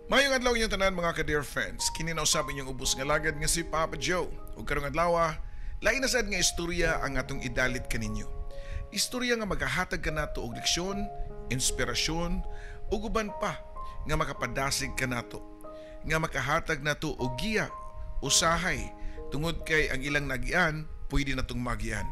Mayong adlaw inyong tanan mga ka-dear friends. Kini na usab inyong ubos nga lagad nga si Papa Joe. Ug karong adlaw, lain na sad nga istorya ang atong idalit kaninyo. Istorya nga magahatag kanato og leksyon, inspirasyon ug uban pa nga makapadasig kanato. Nga makahatag nato og giya, usahay tungod kay ang ilang nagian pwede natong magian.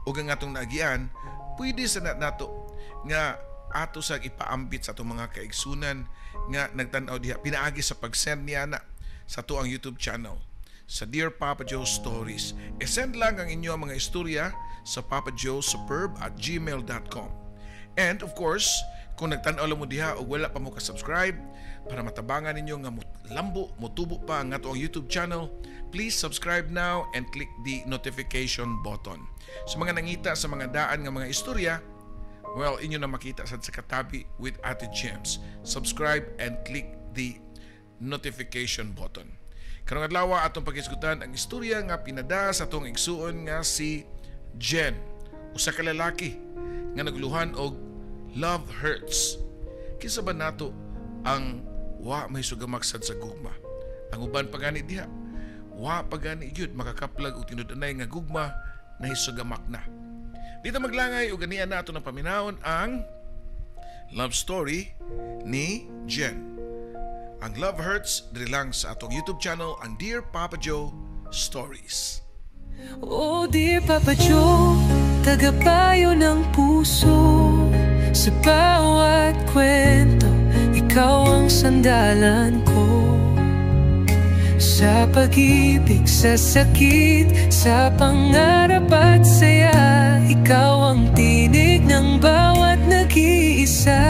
Ug ang atong nagian pwede sa nato nga ato sa ipaambit sa atong mga kaigsunan nga nagtan-aw diha pinaagi sa pag-send niya na sa tuang YouTube channel sa Dear Papa Joe Stories. E-send lang ang inyong mga istorya sa papajoesuperb@gmail.com. And of course, kung nagtan-aw lang mo diha o wala pa mo ka-subscribe para matabangan ninyo nga motubo pa ang atong YouTube channel, please subscribe now and click the notification button. Sa mga nangita sa mga daan nga mga istorya, well, inyo na makita sa katabi with Ate Gems. Subscribe and click the notification button. Karong adlaw atong pag-isgutan ang istorya nga pinada sa atong igsuon nga si Jen, usa ka lalaki nga nagluhan og love hurts. Kinsa ba nato ang wa may sugamaksad sa gugma? Ang uban pagani diha, wa pagani gyud makakaplag og tinud-anay nga gugma na hisugamak na. Dito maglangay o ganian na ito ng paminahon ang love story ni Jen. Ang Love Hurts diri lang sa atong YouTube channel, ang Dear Papa Joe Stories. Oh Dear Papa Joe, tagapayo ng puso. Sa bawat kwento, ikaw ang sandalan ko. Sa pag-ibig, sa sakit, sa pangarap at saya, ikaw ang tinig ng bawat nag-iisa.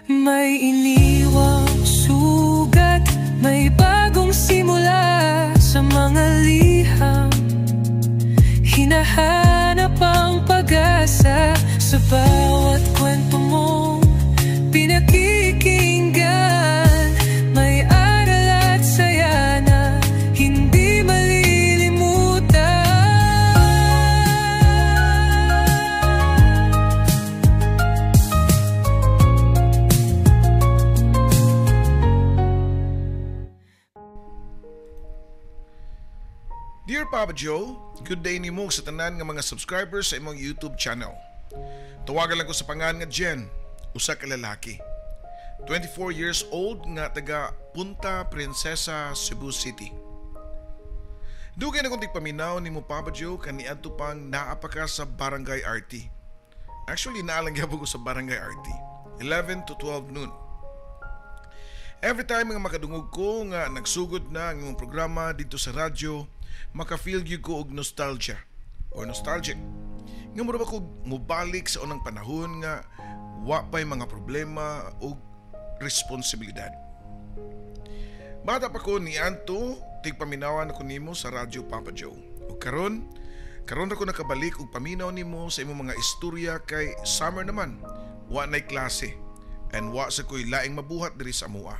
May iniwang sugat, may bagong simula sa mga liham. Hinahanap ang pag-asa sa bawat kwento mong pinakikinggan. May saya na hindi malilimutan. Dear Papa Joe, good day nimo sa tanan nga mga subscribers sa imong YouTube channel. Tawagan lang ko sa pangalan nga Jen, usa ka lalaki. 24 years old nga taga Punta Princesa, Cebu City. Dugay na kong tigpaminaw ni mo Papa Joe kaniadto pang naa pa ka sa Barangay RT. Actually, naalang gyapon ko sa Barangay RT. 11 to 12 noon. Every time nga makadungog ko nga nagsugod na ang imong programa dito sa radyo, maka-feel gyud ko og nostalgia or nostalgic. Nga mura ba ko mubalik sa unang panahon nga wa pay mga problema o responsibilidad. Bata pa ko ni Anto, tigpaminawan ako nimo sa radyo Papa Joe. O karon ako nakabalik og paminaw nimo sa imong mga istorya kay summer naman, wa nay klase and wa sa koy laing mabuhat diri sa amuha.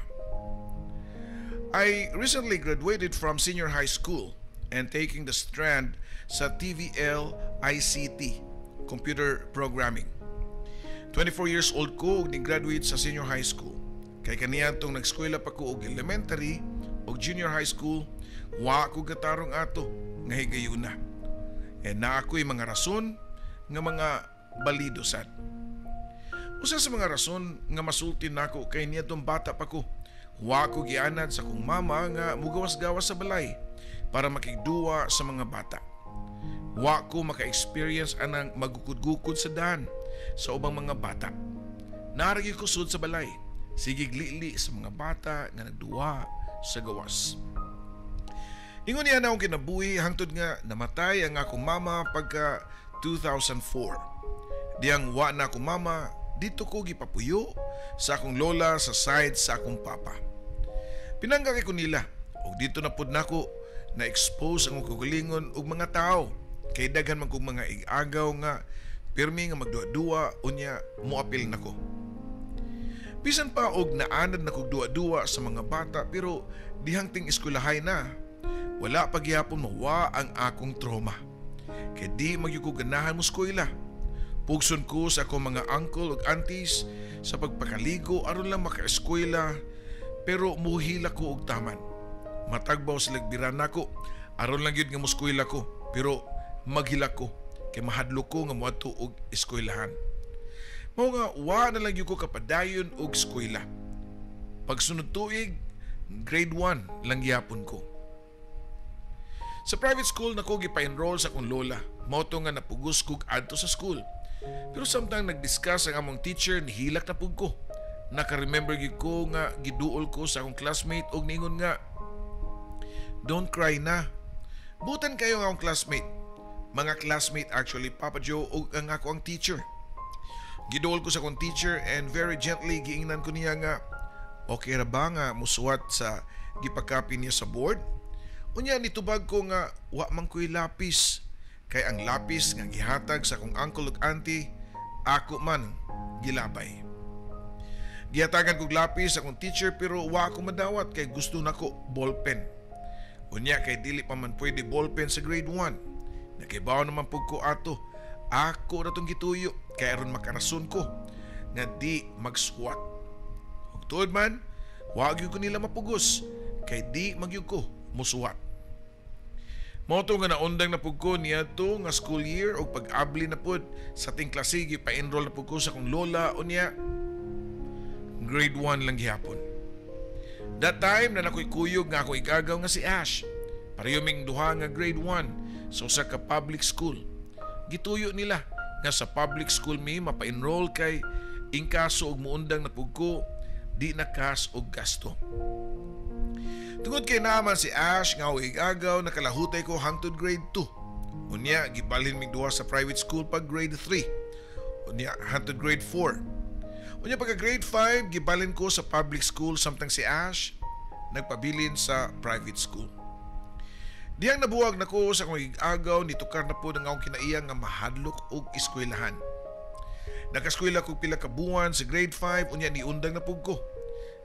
I recently graduated from senior high school and taking the strand sa TVL ICT, Computer Programming. 24 years old ko ug ni-graduate sa senior high school. Kay kaniya tong nag-eskwela pa ko og elementary og junior high school, wa ko gatarong ato nga higayuna. E na ako'y mga rason nga mga balido sad. Usa sa mga rason nga masulti nako kay niya tong bata pa ko, wa ko gianad sa kong mama nga mugawas-gawas sa balay para makigduwa sa mga bata. Wa ko maka-experience anang magukod-gukod sa daan sa ubang mga bata. Naragi ko sud sa balay, sigig lili sa mga bata nga nagduwa sa gawas. Ingon niya na akong kinabuhi hangtod nga namatay ang akong mama pagka 2004. Diyang wa na akong mama, dito ko gipapuyo sa akong lola sa side sa akong papa. Pinanggaki ko nila o dito na pud nako na-expose ang kugulingon og mga tao kay daghan man kog mga igagaw nga pirmi nga magduwa-duwa unya moapil nako. Bisan pa og naanad na kog duwa-duwa sa mga bata pero dihang ting eskwelahay na, wala pa gyapon mawa ang akong trauma. Kay di magyuko ganahan mo eskwela. Pugson ko sa akong mga uncle ug aunties sa pagpakaligo aron lang maka-eskwela Pero muhila ko og taman. Matagbaw sila biran nako. Aron lang yun nga muskwela ko. Pero maghila ko. Kay mahadlo ko nga moadto og eskwelahan. Mao nga wa na lang yun ko kapadayon og eskwela. Pagsunod tuig, grade 1 lang gyapon ko. Sa private school nako gipa-enroll sa akong lola. Mao to nga napugos kog adto sa school. Pero samtang nag-discuss ang among teacher, nihilak na pug ko. Naka-remember gyud ko nga giduol ko sa akong classmate og ningon nga, "Don't cry na. Butan kayo nga akong classmate." Mga classmate actually, Papa Joe og ang ako ang teacher. Giduol ko sa akong teacher and very gently giingnan ko niya nga, "Okay ra ba nga musuwat sa gipakopy niya sa board?" Unya nitubag ko nga wa man ko'y lapis. Kay ang lapis nga gihatag sa akong uncle ug auntie, ako man gilabay. Gihatagan kog lapis sa akong teacher pero wa ako madawat kay gusto nako ballpen. Unya kay dili pa man pwede ballpen sa grade 1. Nakibaw naman pug ko ato. Ako na tong gituyo kay aron makarason ko nga di mag-squat. Ug tuod man, wa gyud ko nila mapugos kay di magyud ko musuwat. Mao to nga naundang na pug ko niadto nga school year og pag-abli na pud sa ting klase gipa-enroll na pug ko sa akong lola unya grade 1 lang gihapon. That time na nakoy kuyog nga ako igagaw nga si Ash. Parehoming duha nga grade 1 sa usa ka public school. Gituyo nila nga sa public school mi mapa-enroll kay ingkaso og muundang na pug ko di nakas og gasto. Tungod kay naman si Ash nga igagaw nakalahutay ko hangtod grade 2. Unya gibalhin mig duha sa private school pag grade 3. Unya hangtod grade 4. Unya pagka grade 5 gibalhin ko sa public school samtang si Ash nagpabilin sa private school. Diyang nabuwag nako sa akong igagaw nitukar na po ng akong kinaiyang nga mahadlok og eskwelahan. Nakaskwela ko pila ka buwan sa grade 5 unya niundang na pug ko.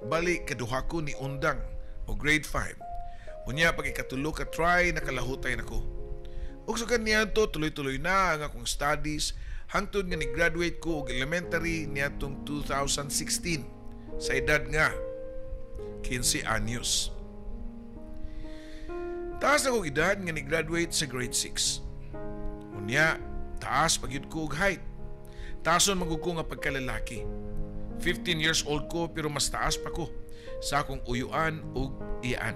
Bali kaduha ko ni undang o grade 5. Unya pag ikatulo ka try nakalahutay nako. Ug sa kaniadto tuloy-tuloy na ang akong studies hangtod nga ni-graduate ko og elementary niadtong 2016 sa edad nga 15 anyos. Taas na kong edad nga ni-graduate sa grade 6. Unya taas pagyud ko og height. Taason magud ko nga pagkalalaki. 15 years old ko pero mas taas pa ko sa akong uyuan ug iyaan.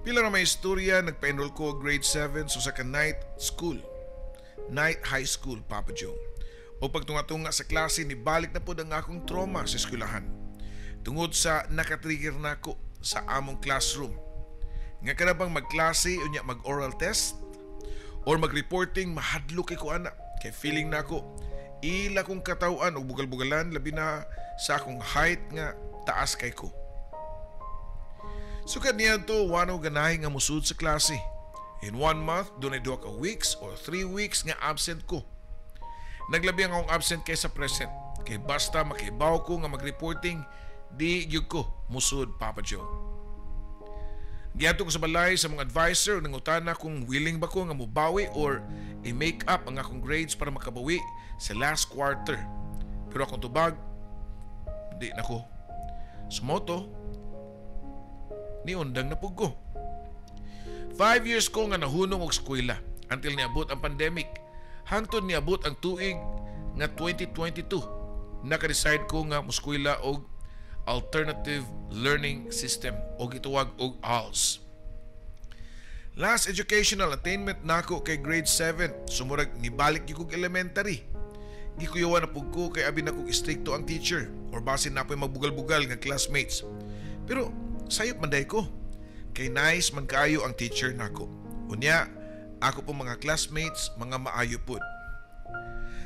Pila na may istorya, nagpa-enroll ko grade 7 sa ka night school. Night high school, Papa Joe. O pagtunga-tunga sa klase, nibalik na po ang akong trauma sa eskwelahan. Tungod sa nakatrigger na ako sa among classroom. Nga ka na bang magklase o niya mag-oral test? Or mag-reporting, mahadlo kay ko ana. Kay feeling na ako, ila kong katawan o bugal-bugalan labi na sa akong height nga taas kay ko. Sukad niya to, wano ganahe nga musud sa klase. In 1 month, doon ay 2 ka weeks or 3 weeks nga absent ko. Naglabi ang akong absent kaysa present. Kay basta makibaw ko nga mag-reporting, di yun ko musud, Papa Joe. Giato ko sa balay sa mga advisor nang utana kung willing ba ko nga mubawi or i-make up ang akong grades para makabawi sa last quarter. Pero akong tubag, di na ko. Sumoto, niundang na pug ko. 5 years ko nga nahunong og eskwela until niabot ang pandemic. Hangtod niabot ang tuig nga 2022. Naka-decide ko nga muskwela og Alternative Learning System o gituwag og ALS. Last educational attainment nako kay grade 7. Sumurag nibalik gyud kog elementary. Gikuyawan na pug ko kay abi na kog istrikto ang teacher or basin na po'y magbugal-bugal nga classmates. Pero sayop man day ko. Kay nice man kaayo ang teacher nako. Unya, ako po mga classmates, mga maayo pud.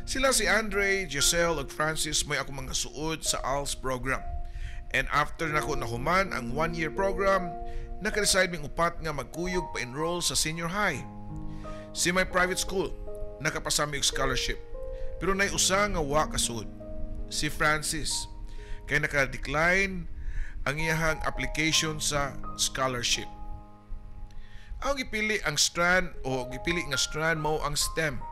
Sila si Andre, Giselle ug Francis may ako mga suod sa ALS program. And after nako nahuman ang 1-year program, naka-decide ming upat nga magkuyog pa-enroll sa senior high. Si my private school, nakapasami og scholarship. Pero nay usa nga wa kasud. Si Francis, kay naka-decline ang iyahang application sa scholarship. Ang gipili ang strand o gipili nga strand mao ang STEM.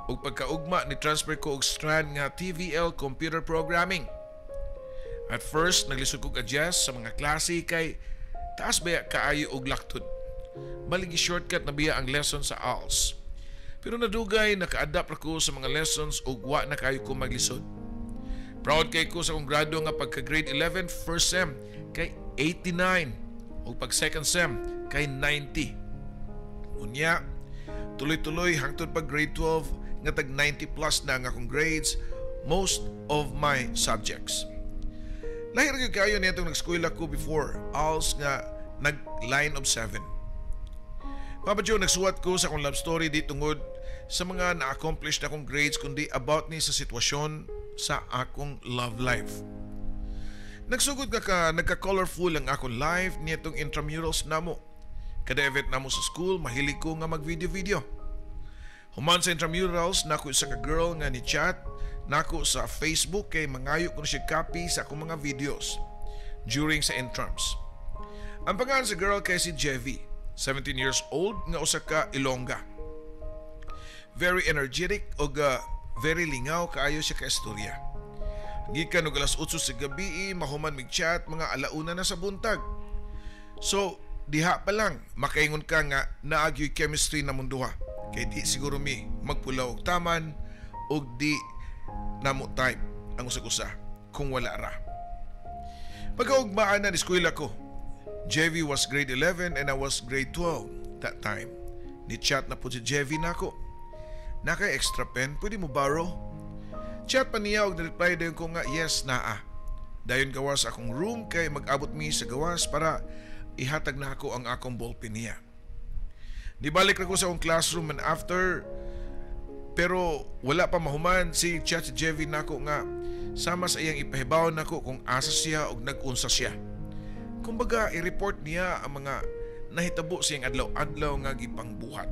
Ug pagkaugma ni transfer ko og strand nga TVL Computer Programming. At first, naglisod kong adjust sa mga klase kay taas baya kaayo og laktod. Baligi shortcut na biya ang lesson sa ALS. Pero nadugay naka-adapt ako sa mga lessons ug wa na kayo ko maglisod. Proud kay ko sa akong grado nga pagka grade 11 first sem kay 89 ug pag second sem kay 90. Unya, tuloy-tuloy hangtod pag grade 12 nga tag 90 plus na ang akong grades most of my subjects. Lahir kayo niya itong nag-eskwela ko before ALS nga nag-line of 7. Papa Joe, nagsuwat ko sa akong love story di tungod sa mga na-accomplish na akong grades kundi about ni sa sitwasyon sa akong love life. Nagsugod nga nagka-colorful ang akong life niya itong intramurals namo. Kada event namo sa school, mahilig ko nga mag-video-video. Human sa intramurals, nako isa ka girl nga ni chat nako sa Facebook kay mangayo ko na siya copy sa akong mga videos during sa intrams. Ang pangalan sa girl kay si Jevi, 17 years old nga usa ka Ilongga. Very energetic o very lingaw kaayo siya ka istorya. Gikan og alas 8 sa gabi, mahuman mig chat mga alauna na sa buntag. So, diha pa lang makaingon ka nga naagyoy chemistry na munduha. Kay di siguro mi magpulaw og taman og di namo type ang usag-usa kung wala ra. Pagkaugmaan na ni eskwela ko, Jevi was grade 11 and I was grade 12 that time. Ni-chat na po si Jevi nako. Nakay extra pen, pwede mo borrow? Chat pa niya og na-reply dayon ko nga yes naa. Dayon gawas akong room kay mag-abot mi sa gawas para ihatag na ako ang akong ballpen niya. Nibalik na ko sa akong classroom and after, pero wala pa mahuman si chat si Jevi nako nga sama sa iyang ipahibaw nako kung asa siya og nag-unsa siya. Kumbaga i-report niya ang mga nahitabo siyang adlaw-adlaw nga gipangbuhat.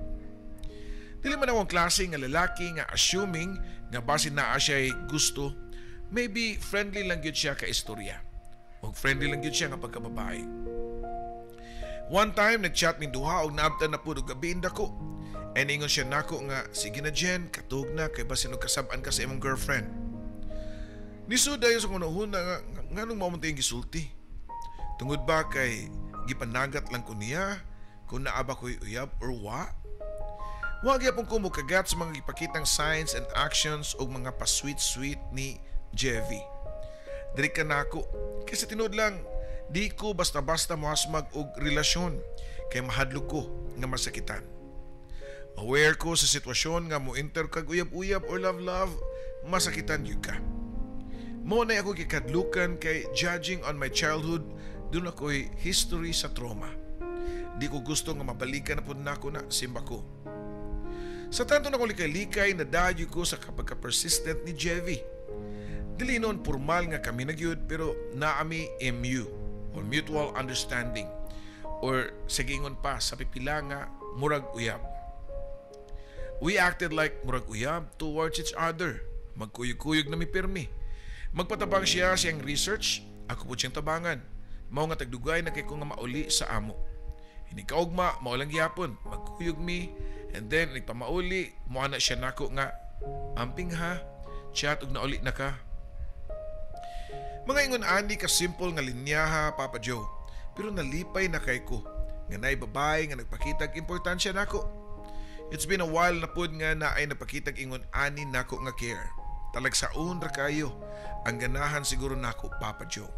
Dili man akong klase nga lalaki nga assuming nga basin naa siya gusto, maybe friendly lang gyud siya ka istorya. O friendly lang gyud siya nga pagkababae. One time nag-chat min duha og naabtan na pud og gabi ko. And ingon siya nako nga sige na Jen, katug na kay basin og kasab-an ka sa imong girlfriend. Nisud dayon sa kunahuna nga nganong mao man tayong gisulti. Tungod ba kay gipanagat lang ko niya kung naaba ko'y uyab or wa? Wa gyapon ko mukagat sa mga gipakitang signs and actions o mga pa-sweet-sweet ni Jevi. Diri ka nako kasi tinud lang di ko basta-basta mohasmag og relasyon kay mahadlok ko nga masakitan. Aware ko sa sitwasyon nga mo enter kag uyab-uyab or love-love, masakitan yun ka. Mo na ako kikadlukan kay judging on my childhood, dun ako'y history sa trauma. Di ko gusto nga mabalikan na po na ako na simba ko. Sa tanto na ko likay-likay, nadadyo ko sa kapagka-persistent ni Jevi. Dili noon formal nga kami nagyud pero naami MU or mutual understanding or sagingon pa sa pipila nga murag uyab. We acted like murag uyab towards each other. Magkuyog-kuyog na mi pirmi. Magpatabang siya siyang research, ako po siyang tabangan. Mao nga tagdugay na kay ko nga mauli sa amo. Hinikaugma, maulang gyapon, magkuyog mi, and then nagpamauli, mua na siya nako nga, amping ha, chat og nauli na ka. Mga ingon ani ka simple nga linya ha, Papa Joe, pero nalipay na kay ko, nga naay babae nga nagpakitag importansya nako. It's been a while na pud nga naay napakitag ingon ani nako nga care. Talagsaon ra kayo, ang ganahan siguro nako, Papa Joe.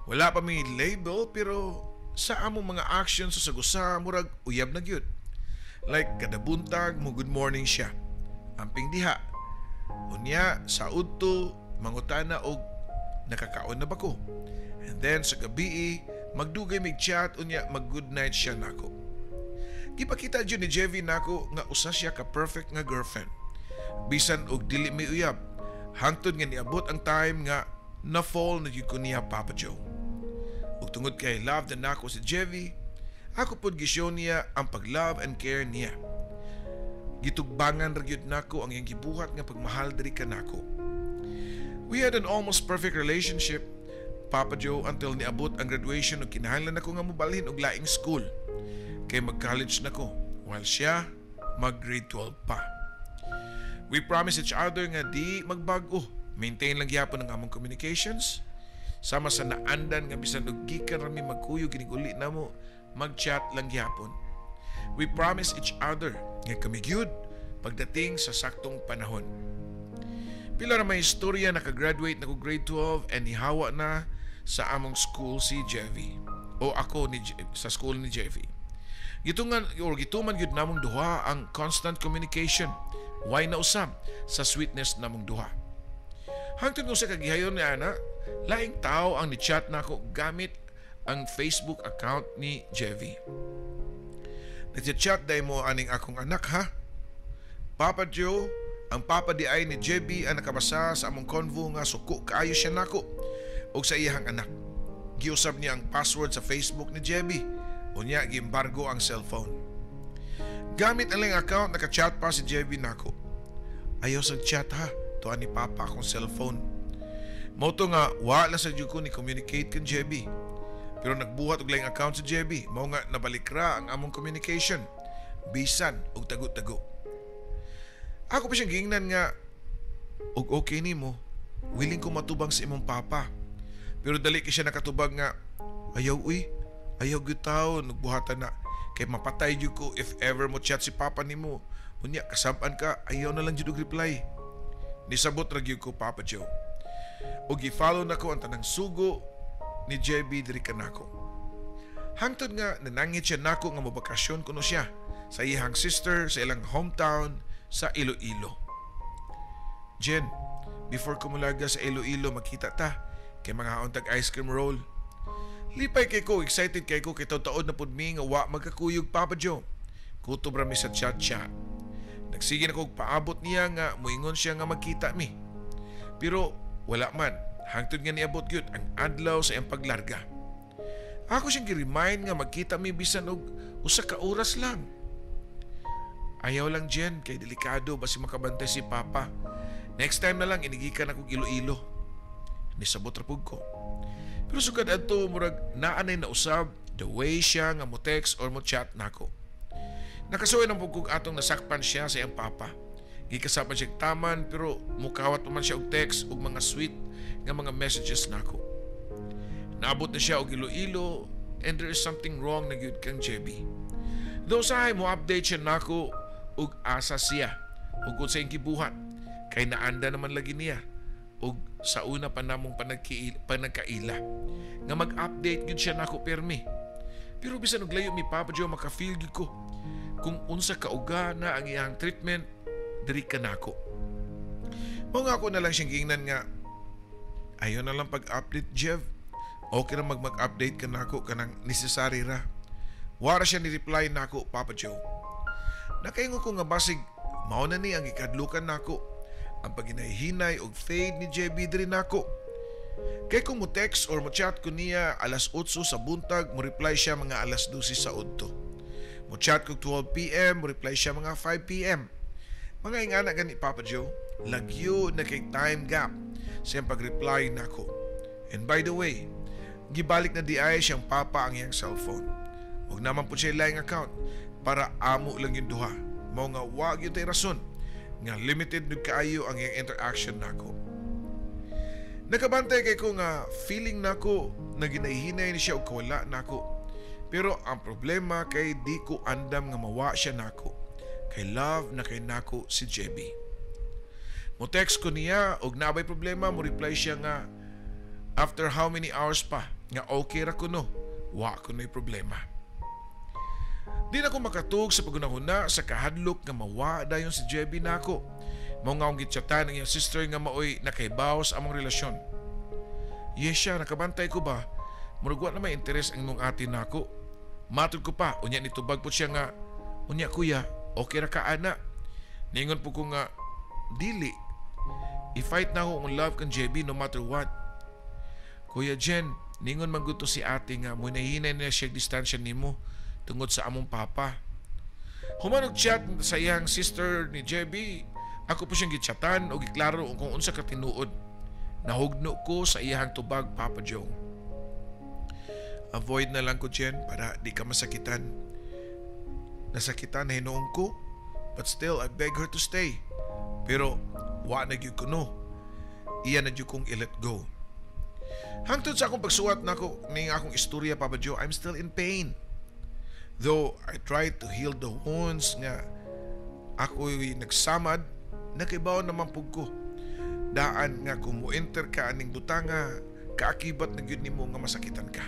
Wala pa may label pero sa among mga actions sa sagusa murag uyab na gyud. Like kada buntag mo good morning siya. Amping diha. Unya sa udto mangutana og nakakaon na ba ko. And then sa gabi magdugay mig chat unya mag good night siya nako. Gipakita jud ni Jevi nako nga usa siya ka perfect nga girlfriend. Bisan og dili mi uyab. Hangtod nga niabot ang time nga na fall na gyud ko niya, Papa Joe. Ug tungod kay love na nako si Jevi, ako pod gishow niya ang pag-love and care niya. Gitugbangan ra gyud nako ang iyang gibuhat nga pagmahal diri ka nako. We had an almost perfect relationship, Papa Joe, until niabot ang graduation ug kinahanglan nako nga mobalhin og laing school. Kay mag-college nako, while siya mag-grade 12 pa. We promised each other nga di magbago Maintain lang gyapon ang among communications. Sama sa naandan nga bisan og gikan rami magkuyog giniguli namo, mag-chat lang gyapon. We promise each other nga kami gyud pagdating sa saktong panahon. Pila ra may istorya nakagraduate na ko grade 12 and nihawa na sa among school si Jevy. O ako sa school ni Jevy. Gituman gyud namong duha ang constant communication. Why na usab sa sweetness namong duha. Hangtod ko sa kagihayon ni ana, laing tao ang ni-chat nako gamit ang Facebook account ni Jevy. Nag-chat day mo aning akong anak ha. Papa Joe, ang papa di ay ni Jevy ang nakabasa sa among convo nga suko kaayo siya nako og sa iyang anak. Giusab niya ang password sa Facebook ni Jevy. Unya giembargo ang cellphone. Gamit ang lang account naka-chat pa si Jevy nako. Ayaw sa chat ha. Tuan ni papa akong cellphone. Moto nga wala sa jud ko ni communicate kan Jevy. Pero nagbuhat og laing account si Jevy. Mao nga nabalik ra ang among communication. Bisan og tago-tago. Ako pa siyang gingnan nga og okay nimo. Willing ko matubang sa imong papa. Pero dali kay siya nakatubag nga ayaw gyud taon nagbuhatan na kay mapatay jud ko if ever mo chat si papa nimo. Unya kasab-an ka ayaw na lang jud og reply. Nisabot ra gyud ko Papa Joe. Og i-follow nako ang tanang sugo ni JB diri kanako. Hangtod nga nanangit siya nako nga mobakasyon kuno siya sa iyang sister sa ilang hometown sa Iloilo. Jen, before ko mulaga sa Iloilo makita ta kay mga untag ice cream roll. Lipay kay ko, excited kay ko kay taud-taod na pud mi nga wa magkakuyog Papa Joe. Kutob ra mi sa chat. Nagsige na kong paabot niya nga muingon siya nga magkita mi. Pero wala man, hangtod nga niabot gyud ang adlaw sa iyang paglarga. Ako siyang gi-remind nga magkita mi bisan og usa ka oras lang. Ayaw lang Jen, kay delikado basi makabantay si Papa. Next time na lang inigikan ako Iloilo. Nisabot ra pud ko. Pero sugad adto murag naanay na usab the way siya nga mo text or mo chat nako. Nakasuoy ng pugkog atong nasakpan siya sa iyang papa. Gikasapan siya taman pero mukawat pa man siya og text og mga sweet nga mga messages nako. Naabot na siya og Iloilo and there is something wrong na gyud kang Jevy. Though sahay mo update siya nako og asa siya ug kung sa iyang gibuhat kay naanda naman lagi niya og sa una pa namong panagkaila nga mag-update gyud siya nako permi. Pero bisan og layo mi Papa Joe maka-feel gyud ko kung unsa kauga na ang iyang treatment diri kanako. Mao nga ako na lang siyang gingnan nga ayo na lang pag-update Jev. Okay na mag-update ka nako kanang necessary ra. Wala siya ni-reply nako Papa Joe. Nakaingon ko nga basig mao na ni ang ikadlukan nako ang paginahinay og fade ni JB diri nako. Kay kung mo text or mo chat ko niya alas 8 sa buntag mo reply siya mga alas 12 sa udto. Mo chat ko 12 PM, mo reply siya mga 5 PM. Mga ingana gani Papa Joe, lagyo na kay time gap sa iyang pag-reply nako. And by the way, gibalik na di ay siyang papa ang iyang cellphone. Huwag naman po siya lying account para amo lang yung duha. Mao nga wag yun tayo rason nga limited nung kaayo ang iyang interaction nako. Nakabantay kay ko nga feeling nako na ginahinay ni siya o kawala nako. Pero ang problema kay di ko andam nga mawa siya nako. Kay love na kay nako si JB. Mo text ko niya og nabay problema mo reply siya nga after how many hours pa nga okay ra ko no. Wa ko no'y problema. Di na ko makatug sa pagunahuna sa kahadlok nga mawa dayon si JB nako. Mao nga akong gitchatan ang iyang sister nga maoy nakaibaw sa among relasyon. Yes siya, nakabantay ko ba? Murag wa na may interes ang nung ate nako. Matod ko pa, unya nitubag po siya nga, unya kuya, okay ra ka ana. Ningon po ko nga, dili. I-fight na ako ang love kang JB no matter what. Kuya Jen, ningon man gusto si ate nga, munahinay na siya distansya nimo tungod sa among papa. Human og chat sa iyang sister ni JB, ako po siyang gitchatan o giklaro kung unsa ka tinuod. Nahugno ko sa iyang tubag Papa Joe. Avoid na lang ko Jen para di ka masakitan. Nasakitan na hinuong ko, but still I beg her to stay. Pero wa na gyud ko no. iya na jud kong i-let go. Hangtod sa akong pagsuwat nako ning akong istorya, Papa Joe, I'm still in pain. Though I tried to heal the wounds nga ako'y nagsamad, nakibaw naman pug ko. Daan nga kung mo-enter ka aning butanga, kaakibat na gyud nimo nga masakitan ka.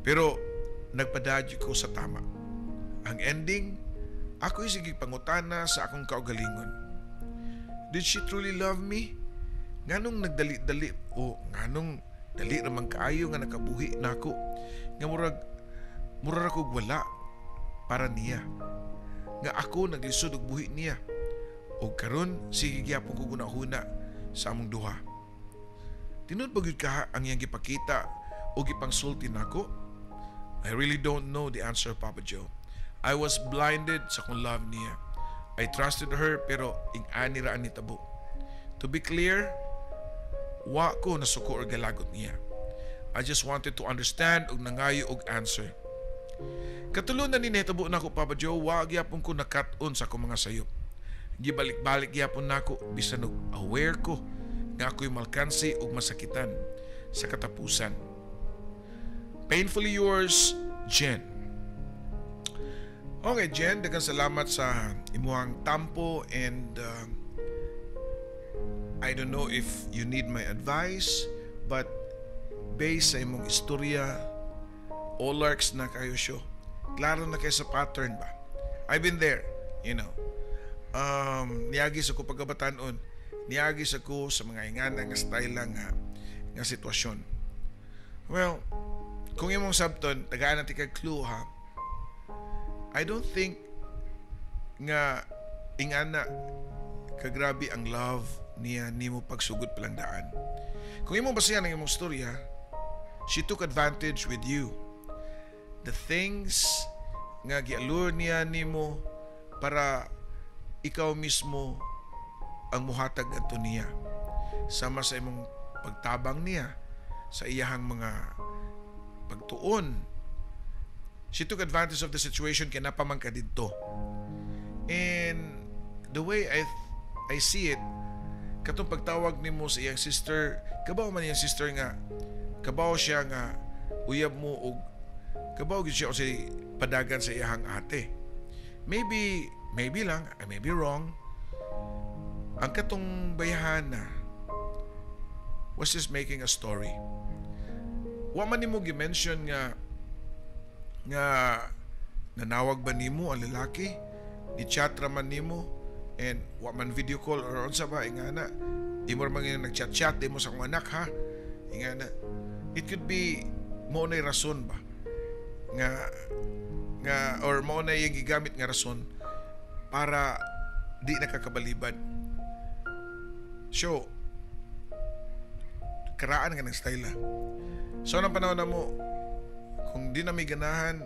Pero nagpadadyo ko sa tama. Ang ending, ako'y sige pangutana sa akong kaugalingon. Did she truly love me? Nganong nagdali-dali o nganong dali ramang kaayo nga nakabuhi nako nga murag ako wala para niya. Nga ako naglisod og buhi niya. O karon sige gyapon ko gunahuna sa among duha. Tinud ba gyud ka ang iyang gipakita o gipangsulti nako? I really don't know the answer, Papa Joe. I was blinded sa kung love niya. I trusted her pero ing-ani ra ani tabo. To be clear, wa ko nasuko or galagot niya. I just wanted to understand og nangayo og answer. Katulon na ni netabo nako, Papa Joe, wa gyapon ko nakat-on sa akong mga sayop. Gibalik-balik gyapon nako bisan og aware ko nga ako'y malkansi og masakitan sa katapusan. Painfully yours, Jen. Okay, Jen, daghang salamat sa imuhang tampo and I don't know if you need my advice, but based sa imong istorya, all larks na kayo siyo. Klaro na kayo sa pattern ba? I've been there, you know. Niagis ako pagkabatanon, niagis ako sa mga ingana nga style nga sitwasyon. Well, kung imong sabton, tagaan natin kag clue ha, I don't think nga ingana kagrabe ang love niya nimo pagsugod palang daan. Kung imong basayan ang imong storya, she took advantage with you. The things nga gialure niya nimo para ikaw mismo ang muhatag adto niya. Sama sa imong pagtabang niya sa iyahang mga pagtuon. She took advantage of the situation kaya napamang ka dito. And the way I see it, katong pagtawag nimo sa iyang sister, kabaw man iyang sister nga, kabaw siya nga uyab mo og kabaw gid siya o si padagan sa iyang ate. Maybe lang, I may be wrong. Ang katong bayhana was just making a story. Wa man nimo gi-mention nga nanawag ba nimo ang lalaki? Di-chat raman nimo and wa man video call or unsa ba ingana? Imo man nag-chat-chat mo sa akong anak ha. Ingana. It could be mo nay rason ba nga or mo na yung gigamit nga rason para di nakakabalibad. So, karaan nga ng style. So, nang panahon na mo, kung di na may ganahan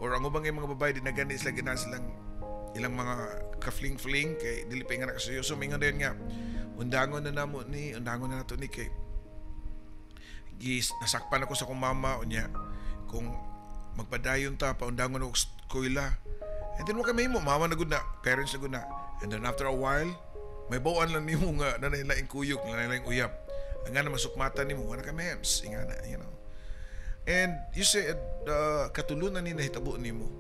or ang ubang mga babae di na gani sila ganahan silang ilang mga ka-fling-fling kay dili pa nga nakasuyo. So, mingon din nga, undangon na nato ni kay nasakpan ako sa kong mama o niya kung magpadayon ta paundangon ako eskwela. And then kami mo mama na gud na, parents na gud na. And then after a while may bawaan lang nimo nga nanaylaing kuyog, nanaylaing uyab. Ang nga na masukmatan nimo wala ka mems, ingana, you know. And you said katulunan ni nahitabo nimo.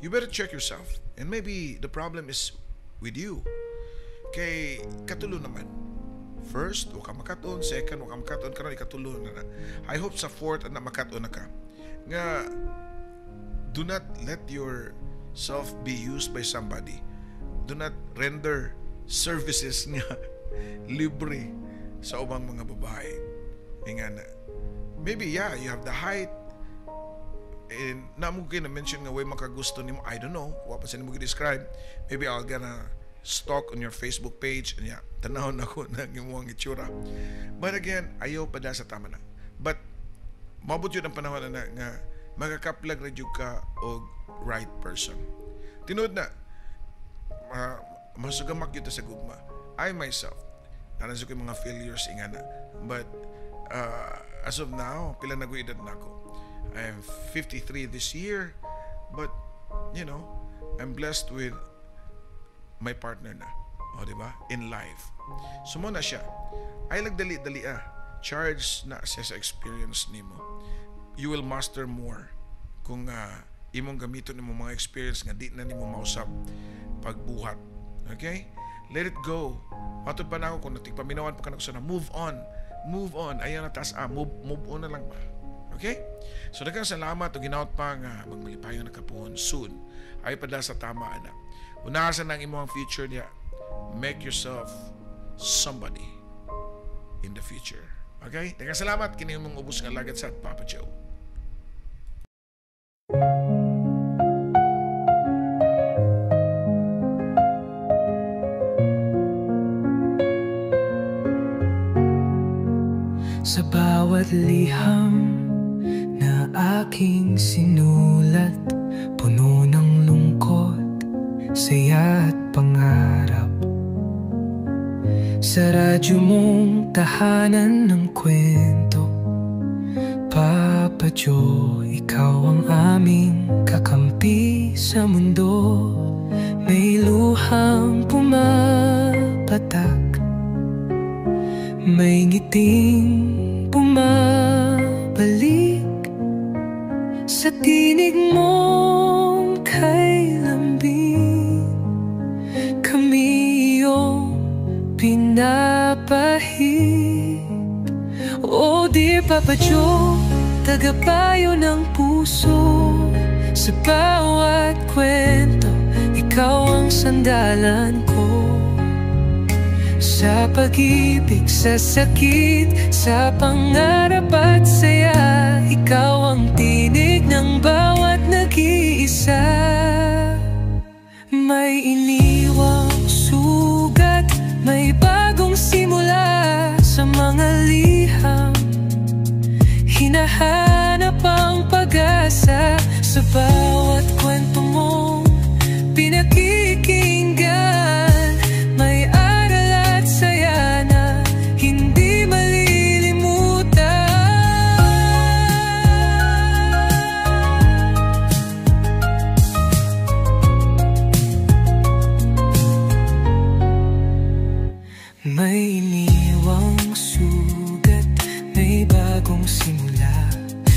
You better check yourself. And maybe the problem is with you. Kay katulo naman. First, waka makaton. Second, waka makaton. Karon ikatulo na. I hope sa fourth na makaton na ka. Nga, do not let yourself be used by somebody. Do not render services nga libre sa ubang mga babae. Nga na. Maybe, yeah, you have the height. And namo kayo na-mention nga way makagusto nimo. I don't know. What pa sa nimo i-describe. Maybe I'll gonna stalk on your Facebook page and tanahon ako na imong itsura. But again, ayaw pa da sa tama na. But mabot yun ang panahon na nga magakaplag na jud ka og right person. Tinuod na masugamak yun sa gugma. I myself naranso ko yung mga failures ingana. But as of now, pila na edad na ako. I am 53 this year, but you know, I'm blessed with my partner na. O, di ba? In life. Sumo na siya. Ay lagdali-dali charge na siya sa experience nimo. You will master more kung imong gamiton nimo mga experience nga di na nimo mausab pagbuhat. Okay? Let it go. Matod pa na ako kung natigpaminawan pa ka na move on. Move on. Ayaw na taas. Move on na lang ba? Okay? So daghang salamat o ginaot pa nga magmalipayon na kapuhon soon. Ay pada sa tama na. Unahasan ang imong future niya. Make yourself somebody in the future. Okay? Daghang salamat kini mong ubos nga lagad sa Papa Joe. Sa bawat liham na aking sinulat, puno ng lungkot, saya at pangarap. Sa radyo mong tahanan ng kwento, Papa Joe, ikaw ang aming kakampi sa mundo. May luhang pumapatak, may ngiting bumabalik sa tinig mong kay lambing. Kami iyong pinapahid. Oh dear Papa Joe, tagapayo ng puso. Sa bawat kwento, ikaw ang sandalan ko. Sa pag-ibig, sa sakit, sa pangarap at saya, ikaw ang tinig ng bawat nag-iisa. May iniwang sugat, may bagong simula sa mga liham. Hinahanap ang pag-asa sa bawat kwento mong pinakikinggan. May may iniwang sugat, may bagong simula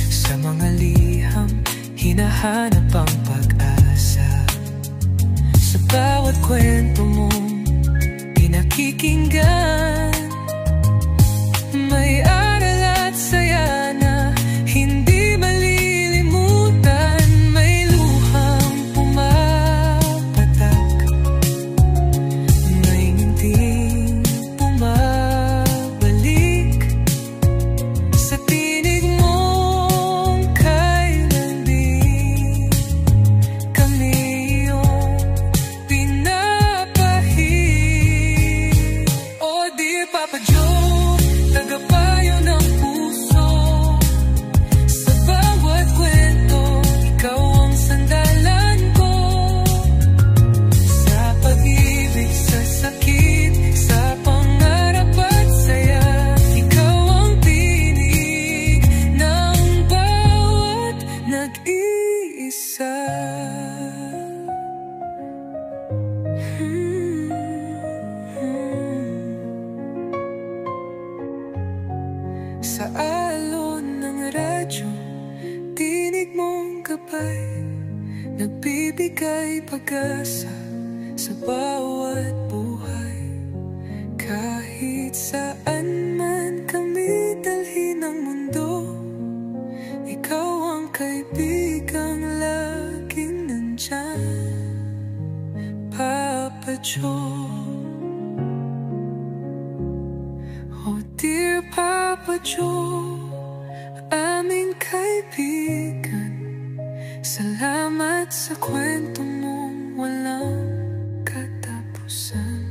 sa mga liham. Hinahanap ang pag-asa sa bawat kwento mong pinakikinggan. May aral at saya na hindi malilimutan. May luhang pumapatak, may ngiting bumabalik sa tinig mong kay lambing. Kami iyong pinapahid. Oh dear Papa Joe, tagapayo ng puso. Sa bawat kwento, ikaw ang sandalan ko. Sa pag-ibig, sa sakit, sa pangarap at saya, ikaw ang tinig ng bawat nag-iisa. Sa alon ng radyo, tinig mong gabay, nagbibigay pag-asa sa bawat buhay. Kahit saan man kami dalhin ng mundo, ikaw ang kaibigang laging nandyan, Papa Joe. Oh dear Papa Joe, aming kaibigan, salamat sa kwento mong walang katapusan.